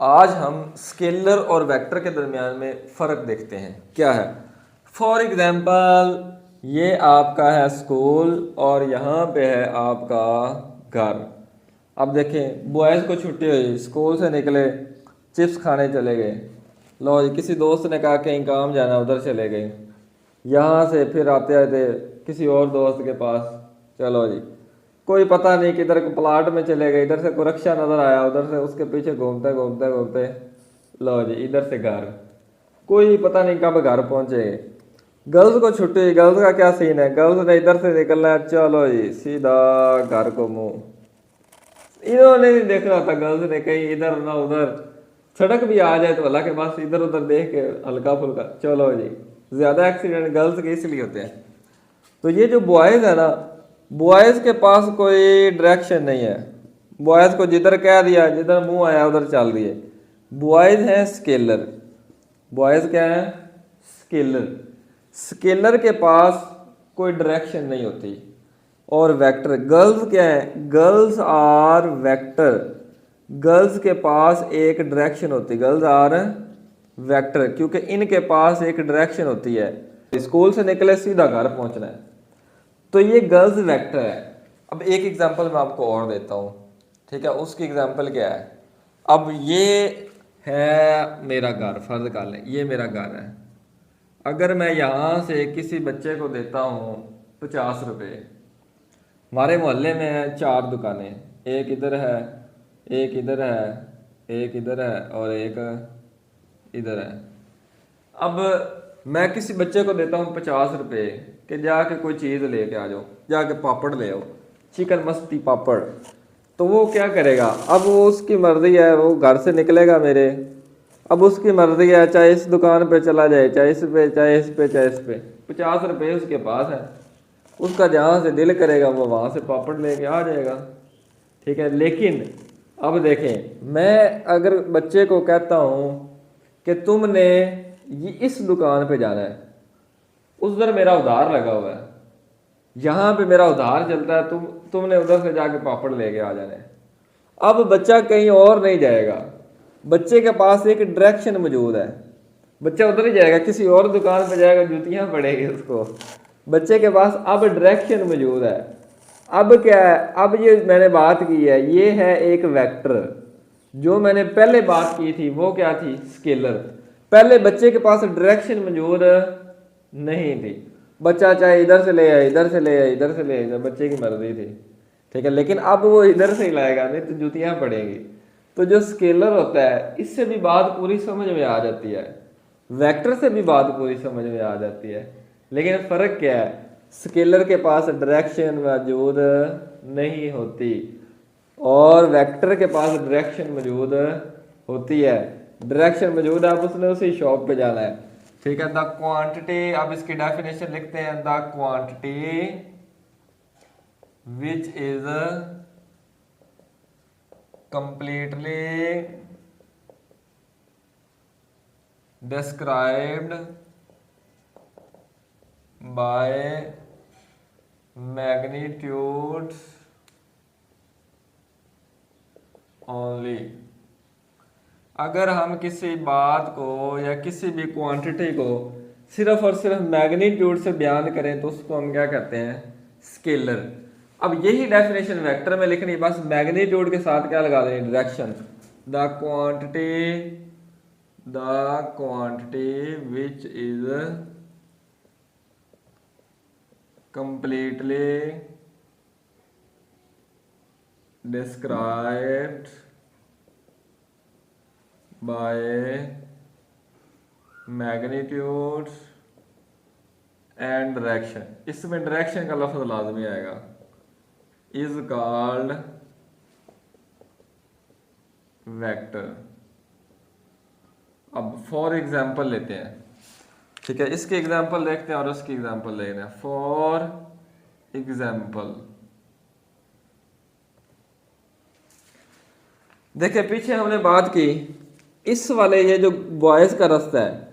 आज हम स्केलर और वेक्टर के दरमियान में फ़र्क देखते हैं क्या है। फॉर एग्ज़ाम्पल ये आपका है स्कूल और यहाँ पे है आपका घर। अब देखें बॉयज़ को छुट्टी हुई, स्कूल से निकले, चिप्स खाने चले गए। लो जी, किसी दोस्त ने कहा कहीं काम जाना, उधर चले गए। यहाँ से फिर आते आते किसी और दोस्त के पास, चलो जी, कोई पता नहीं किधर को प्लाट में चले गए, इधर से कोई रक्षा नजर आया, उधर से उसके पीछे घूमते घूमते घूमते लो जी इधर से घर, कोई पता नहीं कब घर पहुंचे। गर्ल्स को छुट्टी, गर्ल्स का क्या सीन है, गर्ल्स ने इधर से निकलना है, चलो जी सीधा घर को मुंह। इन्होंने नहीं देख रहा था गर्ल्स ने कहीं इधर ना उधर, सड़क भी आ जाए तो अल्लाह के पास इधर उधर देख के हल्का फुल्का चलो जी। ज्यादा एक्सीडेंट गर्ल्स के इसलिए होते हैं। तो ये जो बॉयज है ना, बॉयज के पास कोई डायरेक्शन नहीं है। बॉयज को जिधर कह दिया, जिधर मुंह आया उधर चल दिए। बॉयज हैं स्केलर। बॉयज क्या है? स्केलर। स्केलर के पास कोई डायरेक्शन नहीं होती। और वेक्टर, गर्ल्स क्या है? Girls are vector. गर्ल्स के पास एक डायरेक्शन होती है, गर्ल्स आर वेक्टर, क्योंकि इनके पास एक डायरेक्शन होती है। स्कूल से निकले सीधा घर पहुंचना है, तो ये गर्ल्स वेक्टर है। अब एक एग्जांपल मैं आपको और देता हूँ, ठीक है। उसकी एग्जांपल क्या है? अब ये है मेरा घर, फर्ज कर लें ये मेरा घर है। अगर मैं यहाँ से किसी बच्चे को देता हूँ 50 रुपये, हमारे मोहल्ले में है 4 दुकानें, एक इधर है, एक इधर है, एक इधर है और एक इधर है। अब मैं किसी बच्चे को देता हूँ 50 रुपये कि जाके कोई चीज़ लेके आ जाओ, जाके पापड़ ले आओ, चिकन मस्ती पापड़। तो वो क्या करेगा? अब वो उसकी मर्जी है, वो घर से निकलेगा मेरे, अब उसकी मर्जी है, चाहे इस दुकान पे चला जाए, चाहे इस पे, चाहे इस पे, चाहे इस पे। 50 रुपये उसके पास है, उसका जहाँ से दिल करेगा वो वहाँ से पापड़ लेके आ जाएगा, ठीक है। लेकिन अब देखें, मैं अगर बच्चे को कहता हूँ कि तुमने ये इस दुकान पे जाना है, उधर मेरा उधार लगा हुआ है, यहाँ पे मेरा उधार चलता है, तुमने उधर से जाके पापड़ लेके आ जाना है। अब बच्चा कहीं और नहीं जाएगा, बच्चे के पास एक डायरेक्शन मौजूद है। बच्चा उधर ही जाएगा, किसी और दुकान पे जाएगा, जूतियां पड़ेगी उसको। बच्चे के पास अब डायरेक्शन मौजूद है। अब क्या है? अब ये मैंने बात की है, ये है एक वेक्टर। जो मैंने पहले बात की थी वो क्या थी? स्केलर। पहले बच्चे के पास डायरेक्शन मौजूद नहीं थी, बच्चा चाहे इधर से ले आए, इधर से ले आए, इधर से ले आए, बच्चे की मर्जी थी, ठीक है। लेकिन अब वो इधर से ही लाएगा, नहीं तो जूतियां पड़ेंगी। तो जो स्केलर होता है, इससे भी बात पूरी समझ में आ जाती है, वेक्टर से भी बात पूरी समझ में आ जाती है। लेकिन फर्क क्या है? स्केलर के पास डायरेक्शन मौजूद नहीं होती और वेक्टर के पास डायरेक्शन मौजूद होती है। डायरेक्शन मौजूद है, अब उसने उसी शॉप पे जाना है, ठीक है। द क्वांटिटी, अब इसकी डेफिनेशन लिखते हैं, the quantity which is completely described by magnitudes only। अगर हम किसी बात को या किसी भी क्वांटिटी को सिर्फ और सिर्फ मैग्नीट्यूड से बयान करें तो उसको हम क्या कहते हैं? स्केलर। अब यही डेफिनेशन वेक्टर में लिखनी, बस मैग्नीट्यूड के साथ क्या लगा देनी? Direction. The quantity which is completely described by magnitudes and direction, इसमें डायरेक्शन का लफ्ज लाजमी आएगा, is called वेक्टर। अब फॉर एग्जाम्पल लेते हैं, ठीक है। इसके एग्जाम्पल देखते हैं और उसकी एग्जाम्पल देखते हैं। फॉर एग्जाम्पल देखिए, पीछे हमने बात की, इस वाले ये जो बॉयज का रास्ता है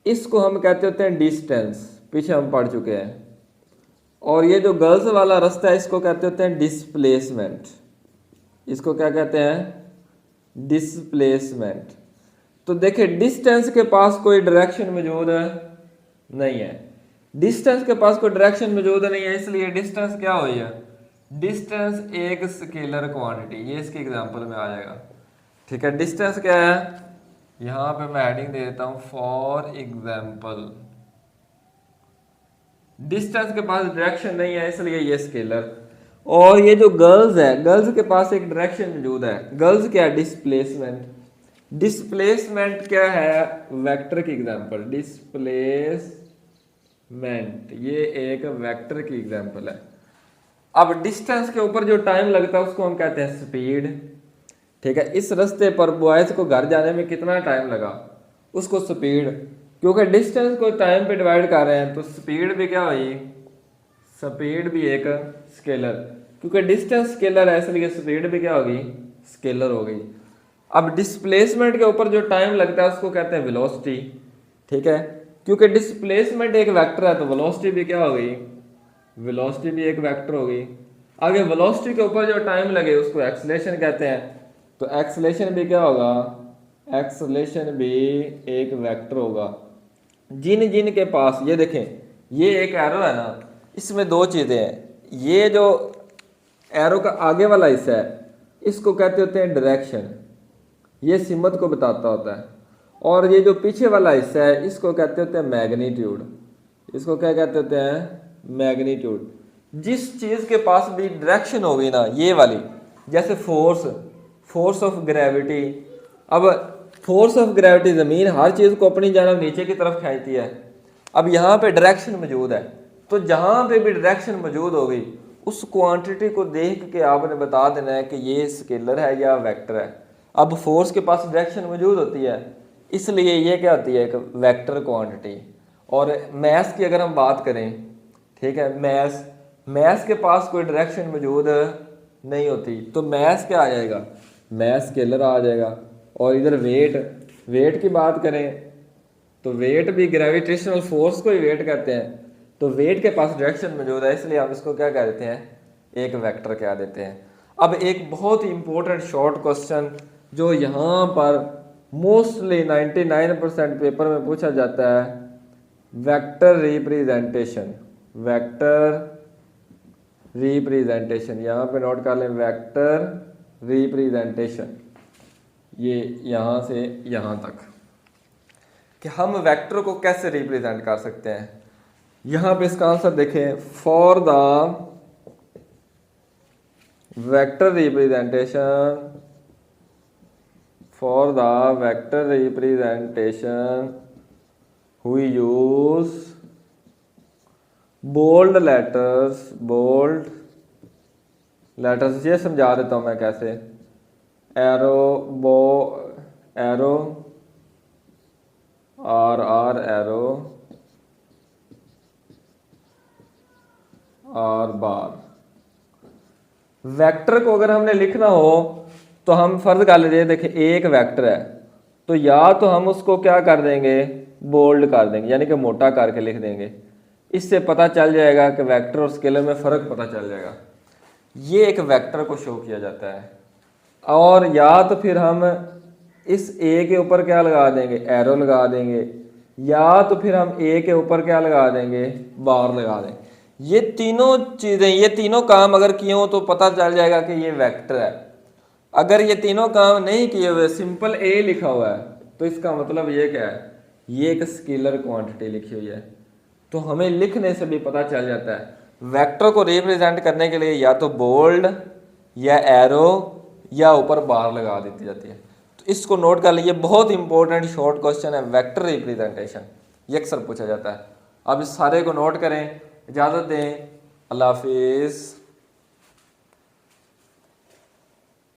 इसको हम कहते होते हैं डिस्टेंस, पीछे हम पढ़ चुके हैं। और ये जो गर्ल्स वाला रास्ता है इसको कहते होते हैं डिस्प्लेसमेंट। इसको क्या कहते हैं? डिस्प्लेसमेंट। तो देखिए डिस्टेंस के पास कोई डायरेक्शन मौजूद नहीं है, डिस्टेंस के पास कोई डायरेक्शन मौजूद नहीं है, इसलिए डिस्टेंस क्या हुई है, डिस्टेंस एक स्केलर क्वांटिटी, ये इसके एग्जांपल में आ जाएगा। ठीक है, डिस्टेंस क्या है, यहां पे मैं हेडिंग दे देता हूं फॉर एग्जांपल। डिस्टेंस के पास डायरेक्शन नहीं है इसलिए ये स्केलर। और ये जो गर्ल्स है, गर्ल्स के पास एक डायरेक्शन मौजूद है, गर्ल्स क्या है, डिस्प्लेसमेंट। डिस्प्लेसमेंट क्या है, वेक्टर की एग्जांपल, डिस्प्लेसमेंट ये एक वेक्टर की एग्जांपल है। अब डिस्टेंस के ऊपर जो टाइम लगता है उसको हम कहते हैं स्पीड। ठीक है, इस रास्ते पर बॉयज को घर जाने में कितना टाइम लगा, उसको स्पीड, क्योंकि डिस्टेंस को टाइम पे डिवाइड कर रहे हैं तो स्पीड भी क्या हुई, स्पीड भी एक स्केलर, क्योंकि डिस्टेंस स्केलर है इसलिए स्पीड भी क्या होगी, स्केलर हो गई। अब डिस्प्लेसमेंट के ऊपर जो टाइम लगता है उसको कहते हैं वेलोसिटी। ठीक है, क्योंकि डिस्प्लेसमेंट एक वेक्टर है तो वेलोसिटी भी क्या हो गई, वेलोसिटी भी एक वेक्टर हो गई। आगे वेलोसिटी के ऊपर जो टाइम लगे उसको एक्सेलरेशन कहते हैं, तो एक्सेलरेशन भी क्या होगा, एक्सेलरेशन भी एक वेक्टर होगा। जिन जिन के पास, ये देखें ये एक एरो है ना, इसमें दो चीज़ें हैं, ये जो एरो का आगे वाला हिस्सा है इसको कहते होते हैं डायरेक्शन, ये सिमत को बताता होता है, और ये जो पीछे वाला हिस्सा है इसको कहते होते हैं मैग्नीट्यूड, इसको क्या कहते होते हैं, मैग्नीट्यूड। जिस चीज़ के पास भी डायरेक्शन होगी ना, ये वाली, जैसे फोर्स, फोर्स ऑफ ग्रेविटी, अब फोर्स ऑफ ग्रेविटी ज़मीन हर चीज़ को अपनी जानब नीचे की तरफ खींचती है। अब यहाँ पे डायरेक्शन मौजूद है, तो जहाँ पे भी डायरेक्शन मौजूद होगी उस क्वांटिटी को देख के आपने बता देना है कि ये स्केलर है या वेक्टर है। अब फोर्स के पास डायरेक्शन मौजूद होती है इसलिए ये क्या होती है, एक वेक्टर क्वांटिटी। और मैथ्स की अगर हम बात करें, ठीक है, मैथ्स के पास कोई डायरेक्शन मौजूद नहीं होती तो मैथ्स क्या आ जाएगा, मैथ्स स्केलर आ जाएगा। और इधर वेट की बात करें तो वेट भी ग्रेविटेशनल फोर्स को ही वेट कहते हैं, तो वेट के पास डायरेक्शन मौजूद है इसलिए हम इसको क्या कह देते हैं, एक वेक्टर कह देते हैं। अब एक बहुत ही इंपॉर्टेंट शॉर्ट क्वेश्चन जो यहाँ पर मोस्टली 99% पेपर में पूछा जाता है, वेक्टर रिप्रेजेंटेशन, वेक्टर रिप्रेजेंटेशन, यहाँ पे नोट कर लें, वेक्टर रिप्रेजेंटेशन, ये यहाँ से यहाँ तक कि हम वेक्टर को कैसे रिप्रेजेंट कर सकते हैं। यहाँ पे इसका आंसर देखें, for the vector representation, for the vector representation we use bold letters, bold letters, ये समझा देता हूँ मैं कैसे, arrow, arrow, r arrow, r bar. Vector को अगर हमने लिखना हो तो हम फर्ज कर लीजिए, देखिए एक वेक्टर है तो या तो हम उसको क्या कर देंगे, बोल्ड कर देंगे, यानी कि मोटा करके लिख देंगे, इससे पता चल जाएगा कि वेक्टर और स्केलर में फ़र्क पता चल जाएगा, ये एक वेक्टर को शो किया जाता है। और या तो फिर हम इस ए के ऊपर क्या लगा देंगे, एरो लगा देंगे, या तो फिर हम ए के ऊपर क्या लगा देंगे, बार लगा देंगे। ये तीनों चीज़ें, ये तीनों काम अगर किए हो तो पता चल जाएगा कि ये वेक्टर है। अगर ये तीनों काम नहीं किए हुए, सिंपल ए लिखा हुआ है, तो इसका मतलब ये क्या है, ये एक स्केलर क्वांटिटी लिखी हुई है। तो हमें लिखने से भी पता चल जाता है, वेक्टर को रिप्रेजेंट करने के लिए या तो बोल्ड या एरो या ऊपर बार लगा दी जाती है। तो इसको नोट कर लीजिए, बहुत इंपॉर्टेंट शॉर्ट क्वेश्चन है वेक्टर रिप्रेजेंटेशन, ये अक्सर पूछा जाता है। अब इस सारे को नोट करें, इजाज़त दें, अल्लाह हाफिज़।